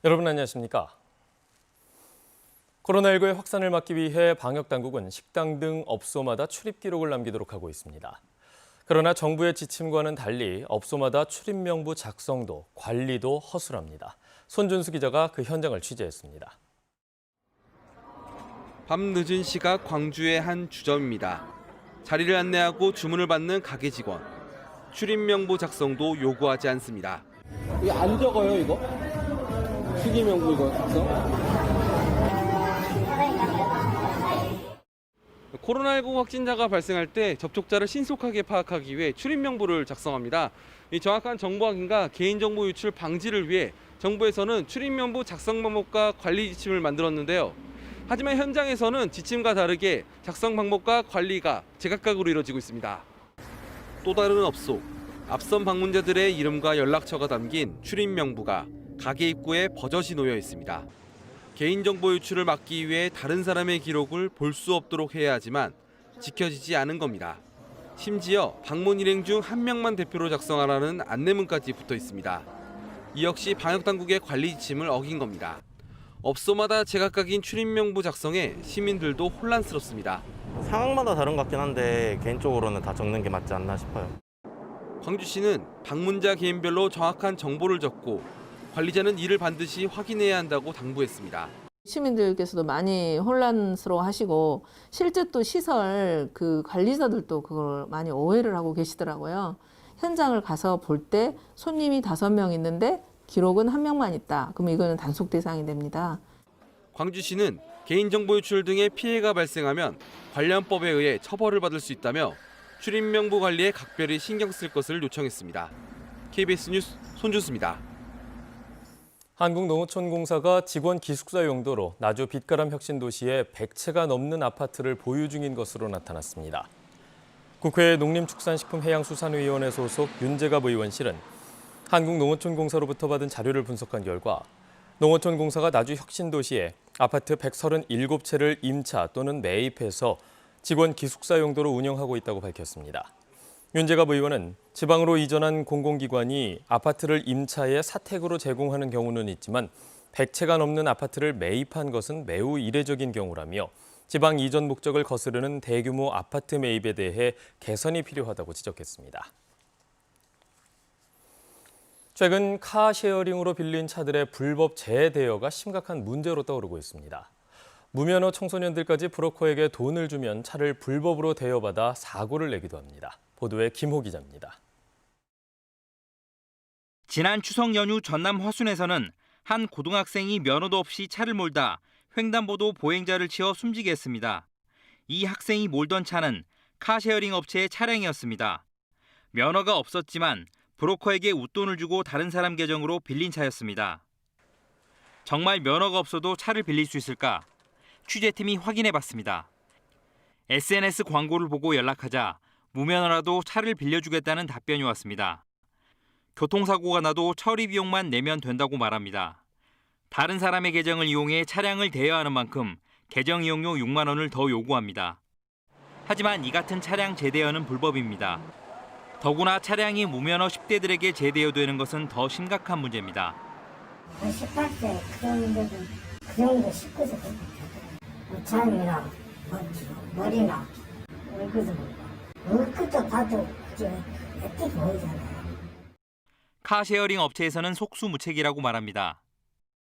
여러분 안녕하십니까? 코로나19의 확산을 막기 위해 방역당국은 식당 등 업소마다 출입 기록을 남기도록 하고 있습니다. 그러나 정부의 지침과는 달리 업소마다 출입명부 작성도 관리도 허술합니다. 손준수 기자가 그 현장을 취재했습니다. 밤늦은 시각 광주의 한 주점입니다. 자리를 안내하고 주문을 받는 가게 직원. 출입명부 작성도 요구하지 않습니다. 이게 안 적어요, 이거? 출입명부 이거 작성? 코로나19 확진자가 발생할 때 접촉자를 신속하게 파악하기 위해 출입명부를 작성합니다. 이 정확한 정보 확인과 개인정보 유출 방지를 위해 정부에서는 출입명부 작성 방법과 관리 지침을 만들었는데요. 하지만 현장에서는 지침과 다르게 작성 방법과 관리가 제각각으로 이루어지고 있습니다. 또 다른 업소, 앞선 방문자들의 이름과 연락처가 담긴 출입명부가 가게 입구에 버젓이 놓여 있습니다. 개인정보 유출을 막기 위해 다른 사람의 기록을 볼 수 없도록 해야 하지만 지켜지지 않은 겁니다. 심지어 방문 일행 중 한 명만 대표로 작성하라는 안내문까지 붙어 있습니다. 이 역시 방역당국의 관리 지침을 어긴 겁니다. 업소마다 제각각인 출입명부 작성에 시민들도 혼란스럽습니다. 상황마다 다른 것 같긴 한데 개인적으로는 다 적는 게 맞지 않나 싶어요. 광주시는 방문자 개인별로 정확한 정보를 적고 관리자는 이를 반드시 확인해야 한다고 당부했습니다. 시민들께서도 많이 혼란스러워 하시고 실제 또 시설 그 관리자들도 그걸 많이 오해를 하고 계시더라고요. 현장을 가서 볼 때 손님이 5명 있는데 기록은 1명만 있다. 그럼 이거는 단속 대상이 됩니다. 광주시는 개인정보 유출 등의 피해가 발생하면 관련법에 의해 처벌을 받을 수 있다며 출입명부 관리에 각별히 신경 쓸 것을 요청했습니다. KBS 뉴스 손준수입니다. 한국농어촌공사가 직원 기숙사 용도로 나주 빛가람 혁신도시에 100채가 넘는 아파트를 보유 중인 것으로 나타났습니다. 국회 농림축산식품해양수산위원회 소속 윤재갑 의원실은 한국농어촌공사로부터 받은 자료를 분석한 결과 농어촌공사가 나주 혁신도시에 아파트 137채를 임차 또는 매입해서 직원 기숙사 용도로 운영하고 있다고 밝혔습니다. 윤재갑 의원은 지방으로 이전한 공공기관이 아파트를 임차해 사택으로 제공하는 경우는 있지만 100채가 넘는 아파트를 매입한 것은 매우 이례적인 경우라며 지방 이전 목적을 거스르는 대규모 아파트 매입에 대해 개선이 필요하다고 지적했습니다. 최근 카쉐어링으로 빌린 차들의 불법 재대여가 심각한 문제로 떠오르고 있습니다. 무면허 청소년들까지 브로커에게 돈을 주면 차를 불법으로 대여받아 사고를 내기도 합니다. 보도에 김호 기자입니다. 지난 추석 연휴 전남 화순에서는 한 고등학생이 면허도 없이 차를 몰다 횡단보도 보행자를 치어 숨지게 했습니다. 이 학생이 몰던 차는 카쉐어링 업체의 차량이었습니다. 면허가 없었지만 브로커에게 웃돈을 주고 다른 사람 계정으로 빌린 차였습니다. 정말 면허가 없어도 차를 빌릴 수 있을까? 취재팀이 확인해봤습니다. SNS 광고를 보고 연락하자 무면허라도 차를 빌려주겠다는 답변이 왔습니다. 교통사고가 나도 처리 비용만 내면 된다고 말합니다. 다른 사람의 계정을 이용해 차량을 대여하는 만큼 계정 이용료 6만 원을 더 요구합니다. 하지만 이 같은 차량 재대여는 불법입니다. 더구나 차량이 무면허 10대들에게 재대여되는 것은 더 심각한 문제입니다. 18세 그 정도 19세 장이나 머리나 얼굴도 봐도 예쁘게 보이잖아요. 카쉐어링 업체에서는 속수무책이라고 말합니다.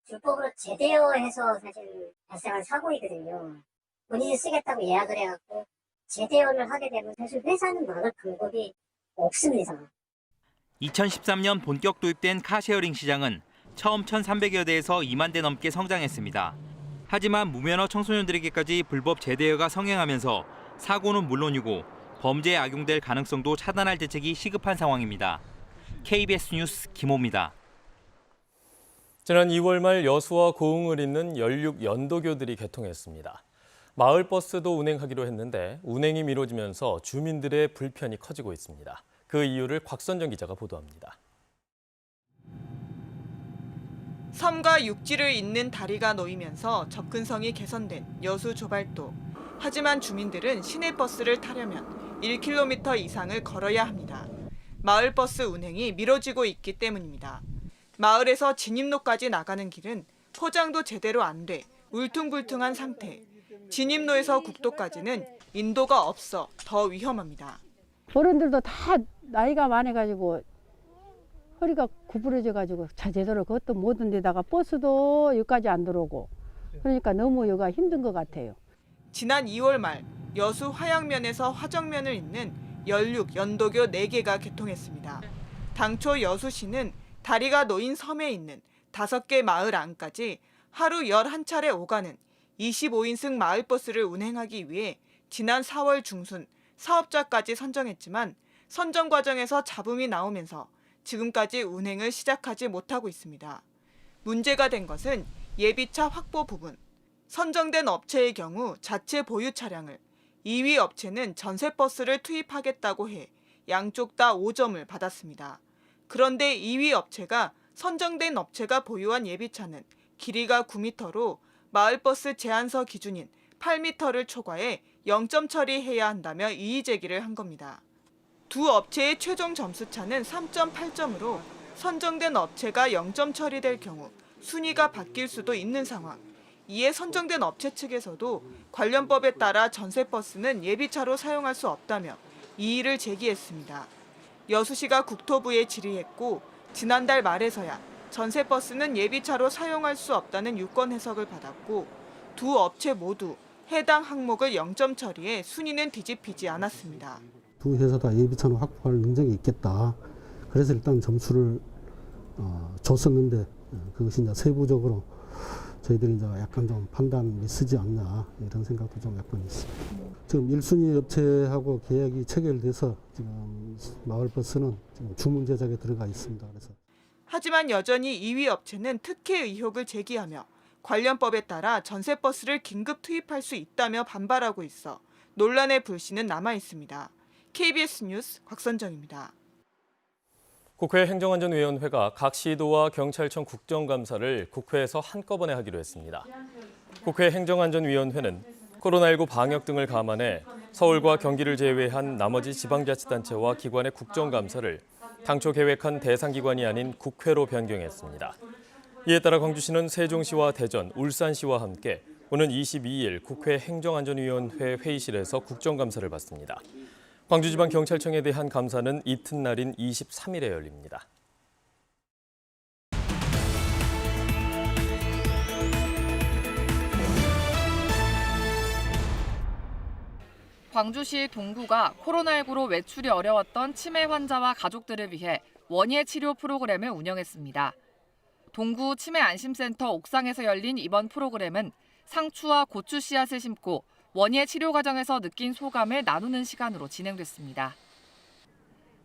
불법으로 재대여해서 사실 발생한 사고이거든요. 본인이 쓰겠다고 예약을 해갖고 재대여를 하게 되면 사실 회사는 막을 방법이 없습니다. 2013년 본격 도입된 카쉐어링 시장은 처음 1,300여 대에서 2만 대 넘게 성장했습니다. 하지만 무면허 청소년들에게까지 불법 재대여가 성행하면서 사고는 물론이고 범죄에 악용될 가능성도 차단할 대책이 시급한 상황입니다. KBS 뉴스 김호입니다. 지난 2월 말 여수와 고흥을 잇는 연륙 연도교들이 개통했습니다. 마을버스도 운행하기로 했는데 운행이 미뤄지면서 주민들의 불편이 커지고 있습니다. 그 이유를 곽선정 기자가 보도합니다. 섬과 육지를 잇는 다리가 놓이면서 접근성이 개선된 여수 조발도. 하지만 주민들은 시내버스를 타려면 1km 이상을 걸어야 합니다. 마을버스 운행이 미뤄지고 있기 때문입니다. 마을에서 진입로까지 나가는 길은 포장도 제대로 안 돼 울퉁불퉁한 상태. 진입로에서 국도까지는 인도가 없어 더 위험합니다. 어른들도 다 나이가 많아가지고 허리가 구부러져가지고 제대로 그것도 못 온 데다가 버스도 여기까지 안 들어오고 그러니까 너무 여기가 힘든 것 같아요. 지난 2월 말 여수 화양면에서 화정면을 잇는 연륙, 연도교 4개가 개통했습니다. 당초 여수시는 다리가 놓인 섬에 있는 5개 마을 안까지 하루 11차례 오가는 25인승 마을버스를 운행하기 위해 지난 4월 중순 사업자까지 선정했지만 선정 과정에서 잡음이 나오면서 지금까지 운행을 시작하지 못하고 있습니다. 문제가 된 것은 예비차 확보 부분. 선정된 업체의 경우 자체 보유 차량을, 2위 업체는 전세버스를 투입하겠다고 해 양쪽 다 5점을 받았습니다. 그런데 2위 업체가 선정된 업체가 보유한 예비차는 길이가 9m로 마을버스 제한서 기준인 8m를 초과해 0점 처리해야 한다며 이의 제기를 한 겁니다. 두 업체의 최종 점수차는 3.8점으로 선정된 업체가 0점 처리될 경우 순위가 바뀔 수도 있는 상황. 이에 선정된 업체 측에서도 관련 법에 따라 전세버스는 예비차로 사용할 수 없다며 이의를 제기했습니다. 여수시가 국토부에 질의했고 지난달 말에서야 전세버스는 예비차로 사용할 수 없다는 유권 해석을 받았고 두 업체 모두 해당 항목을 0점 처리해 순위는 뒤집히지 않았습니다. 두 회사 다 예비차는 확보할 능력이 있겠다. 그래서 일단 점수를 줬었는데 그것이 이제 세부적으로 저희들이 이제 약간 좀 판단 미스지 않나 이런 생각도 좀 약간 있습니다. 지금 1순위 업체하고 계약이 체결돼서 지금 마을버스는 지금 주문 제작에 들어가 있습니다. 그래서 하지만 여전히 2위 업체는 특혜 의혹을 제기하며 관련 법에 따라 전세버스를 긴급 투입할 수 있다며 반발하고 있어 논란의 불씨는 남아 있습니다. KBS 뉴스 곽선정입니다. 국회 행정안전위원회가 각 시도와 경찰청 국정감사를 국회에서 한꺼번에 하기로 했습니다. 국회 행정안전위원회는 코로나19 방역 등을 감안해 서울과 경기를 제외한 나머지 지방자치단체와 기관의 국정감사를 당초 계획한 대상기관이 아닌 국회로 변경했습니다. 이에 따라 광주시는 세종시와 대전, 울산시와 함께 오는 22일 국회 행정안전위원회 회의실에서 국정감사를 받습니다. 광주지방경찰청에 대한 감사는 이튿날인 23일에 열립니다. 광주시 동구가 코로나19로 외출이 어려웠던 치매 환자와 가족들을 위해 원예 치료 프로그램을 운영했습니다. 동구 치매안심센터 옥상에서 열린 이번 프로그램은 상추와 고추 씨앗을 심고 원예 치료 과정에서 느낀 소감을 나누는 시간으로 진행됐습니다.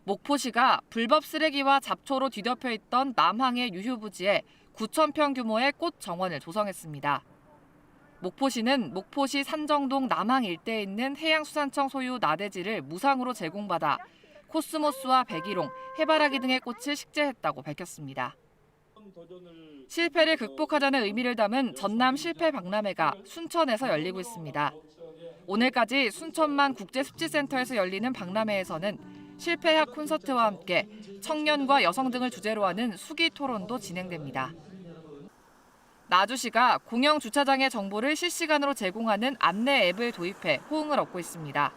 목포시가 불법 쓰레기와 잡초로 뒤덮여 있던 남항의 유휴부지에 9,000평 규모의 꽃 정원을 조성했습니다. 목포시는 목포시 산정동 남항 일대에 있는 해양수산청 소유 나대지를 무상으로 제공받아 코스모스와 백일홍, 해바라기 등의 꽃을 식재했다고 밝혔습니다. 실패를 극복하자는 의미를 담은 전남 실패 박람회가 순천에서 열리고 있습니다. 오늘까지 순천만 국제습지센터에서 열리는 박람회에서는 실패학 콘서트와 함께 청년과 여성 등을 주제로 하는 수기 토론도 진행됩니다. 나주시가 공영 주차장의 정보를 실시간으로 제공하는 안내 앱을 도입해 호응을 얻고 있습니다.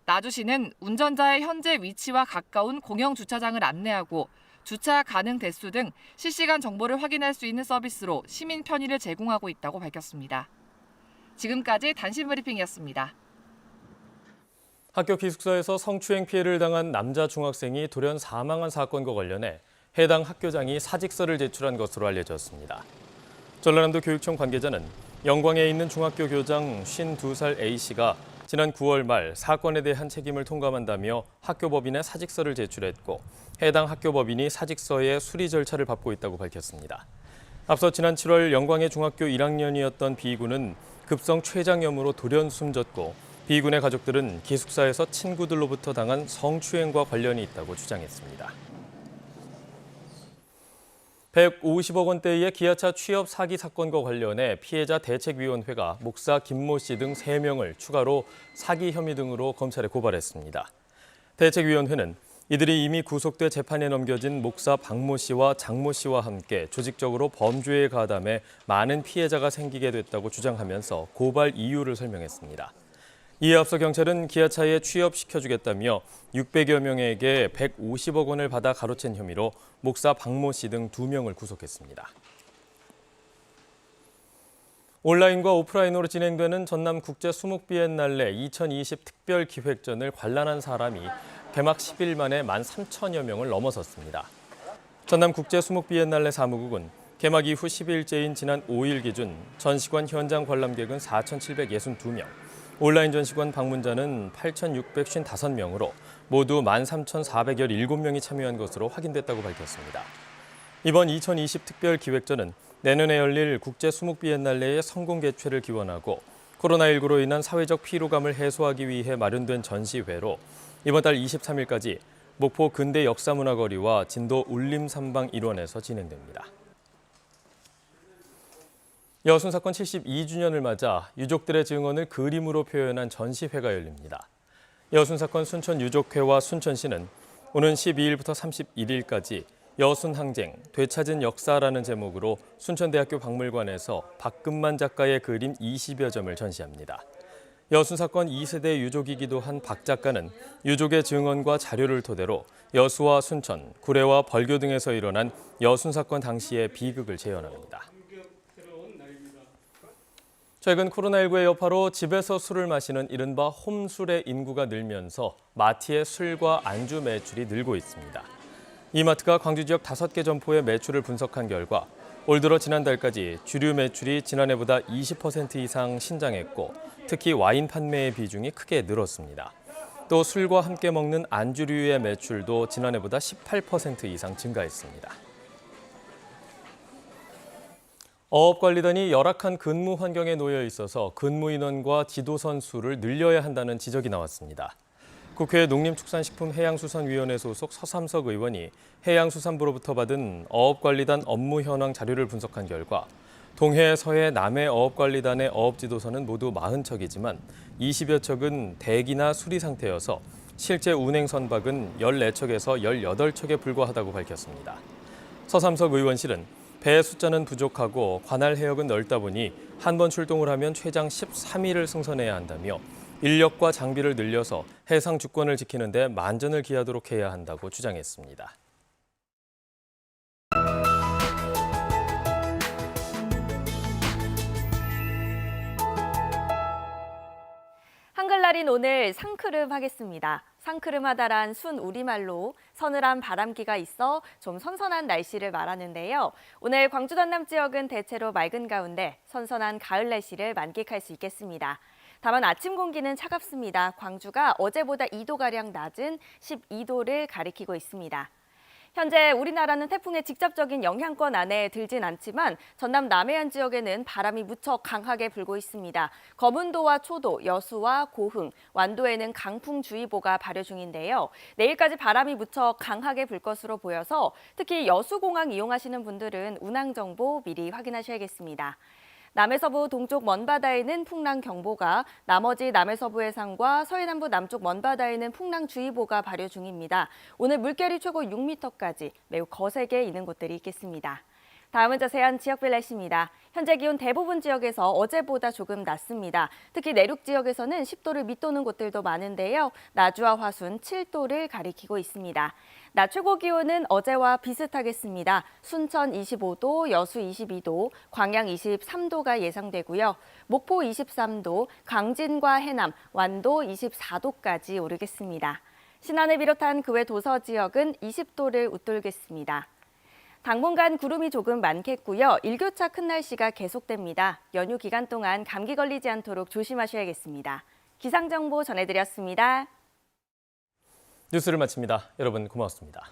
나주시는 운전자의 현재 위치와 가까운 공영 주차장을 안내하고 주차 가능 대수 등 실시간 정보를 확인할 수 있는 서비스로 시민 편의를 제공하고 있다고 밝혔습니다. 지금까지 단신 브리핑이었습니다. 학교 기숙사에서 성추행 피해를 당한 남자 중학생이 돌연 사망한 사건과 관련해 해당 학교장이 사직서를 제출한 것으로 알려졌습니다. 전라남도 교육청 관계자는 영광에 있는 중학교 교장 52살 A씨가 지난 9월 말 사건에 대한 책임을 통감한다며 학교법인에 사직서를 제출했고 해당 학교법인이 사직서의 수리 절차를 밟고 있다고 밝혔습니다. 앞서 지난 7월 영광의 중학교 1학년이었던 B군은 급성 췌장염으로 돌연 숨졌고 B군의 가족들은 기숙사에서 친구들로부터 당한 성추행과 관련이 있다고 주장했습니다. 150억 원대의 기아차 취업 사기 사건과 관련해 피해자 대책위원회가 목사 김모 씨 등 3명을 추가로 사기 혐의 등으로 검찰에 고발했습니다. 대책위원회는 이들이 이미 구속돼 재판에 넘겨진 목사 박모 씨와 장모 씨와 함께 조직적으로 범죄에 가담해 많은 피해자가 생기게 됐다고 주장하면서 고발 이유를 설명했습니다. 이에 앞서 경찰은 기아차에 취업시켜주겠다며 600여 명에게 150억 원을 받아 가로챈 혐의로 목사 박모 씨 등 2명을 구속했습니다. 온라인과 오프라인으로 진행되는 전남 국제 수목 비엔날레 2020 특별 기획전을 관람한 사람이 개막 10일 만에 13,000여 명을 넘어섰습니다. 전남 국제 수목 비엔날레 사무국은 개막 이후 10일째인 지난 5일 기준 전시관 현장 관람객은 4,762명, 온라인 전시관 방문자는 8,655명으로 모두 13,417명이 참여한 것으로 확인됐다고 밝혔습니다. 이번 2020 특별 기획전은 내년에 열릴 국제 수목 비엔날레의 성공 개최를 기원하고 코로나19로 인한 사회적 피로감을 해소하기 위해 마련된 전시회로 이번 달 23일까지 목포 근대 역사문화거리와 진도 울림삼방 일원에서 진행됩니다. 여순 사건 72주년을 맞아 유족들의 증언을 그림으로 표현한 전시회가 열립니다. 여순 사건 순천유족회와 순천시는 오는 12일부터 31일까지 여순 항쟁, 되찾은 역사라는 제목으로 순천대학교 박물관에서 박금만 작가의 그림 20여 점을 전시합니다. 여순 사건 2세대 유족이기도 한 박 작가는 유족의 증언과 자료를 토대로 여수와 순천, 구례와 벌교 등에서 일어난 여순 사건 당시의 비극을 재현합니다. 최근 코로나19의 여파로 집에서 술을 마시는 이른바 홈술의 인구가 늘면서 마트의 술과 안주 매출이 늘고 있습니다. 이마트가 광주 지역 5개 점포의 매출을 분석한 결과 올 들어 지난달까지 주류 매출이 지난해보다 20% 이상 신장했고 특히 와인 판매의 비중이 크게 늘었습니다. 또 술과 함께 먹는 안주류의 매출도 지난해보다 18% 이상 증가했습니다. 어업관리단이 열악한 근무 환경에 놓여 있어서 근무 인원과 지도선 수를 늘려야 한다는 지적이 나왔습니다. 국회 농림축산식품해양수산위원회 소속 서삼석 의원이 해양수산부로부터 받은 어업관리단 업무 현황 자료를 분석한 결과 동해, 서해, 남해 어업관리단의 어업지도선은 모두 40척이지만 20여 척은 대기나 수리 상태여서 실제 운행 선박은 14척에서 18척에 불과하다고 밝혔습니다. 서삼석 의원실은 배 숫자는 부족하고 관할 해역은 넓다 보니 한 번 출동을 하면 최장 13일을 승선해야 한다며 인력과 장비를 늘려서 해상 주권을 지키는 데 만전을 기하도록 해야 한다고 주장했습니다. 한글날인 오늘 상크름 하겠습니다. 상크름하다란 순 우리말로 서늘한 바람기가 있어 좀 선선한 날씨를 말하는데요. 오늘 광주 전남 지역은 대체로 맑은 가운데 선선한 가을 날씨를 만끽할 수 있겠습니다. 다만 아침 공기는 차갑습니다. 광주가 어제보다 2도가량 낮은 12도를 가리키고 있습니다. 현재 우리나라는 태풍의 직접적인 영향권 안에 들진 않지만 전남 남해안 지역에는 바람이 무척 강하게 불고 있습니다. 거문도와 초도, 여수와 고흥, 완도에는 강풍주의보가 발효 중인데요. 내일까지 바람이 무척 강하게 불 것으로 보여서 특히 여수공항 이용하시는 분들은 운항 정보 미리 확인하셔야겠습니다. 남해서부 동쪽 먼바다에는 풍랑경보가, 나머지 남해서부 해상과 서해남부 남쪽 먼바다에는 풍랑주의보가 발효 중입니다. 오늘 물결이 최고 6m까지 매우 거세게 있는 곳들이 있겠습니다. 다음은 자세한 지역별 날씨입니다. 현재 기온 대부분 지역에서 어제보다 조금 낮습니다. 특히 내륙 지역에서는 10도를 밑도는 곳들도 많은데요. 나주와 화순 7도를 가리키고 있습니다. 낮 최고 기온은 어제와 비슷하겠습니다. 순천 25도, 여수 22도, 광양 23도가 예상되고요. 목포 23도, 강진과 해남, 완도 24도까지 오르겠습니다. 신안을 비롯한 그 외 도서 지역은 20도를 웃돌겠습니다. 당분간 구름이 조금 많겠고요. 일교차 큰 날씨가 계속됩니다. 연휴 기간 동안 감기 걸리지 않도록 조심하셔야겠습니다. 기상정보 전해드렸습니다. 뉴스를 마칩니다. 여러분 고맙습니다.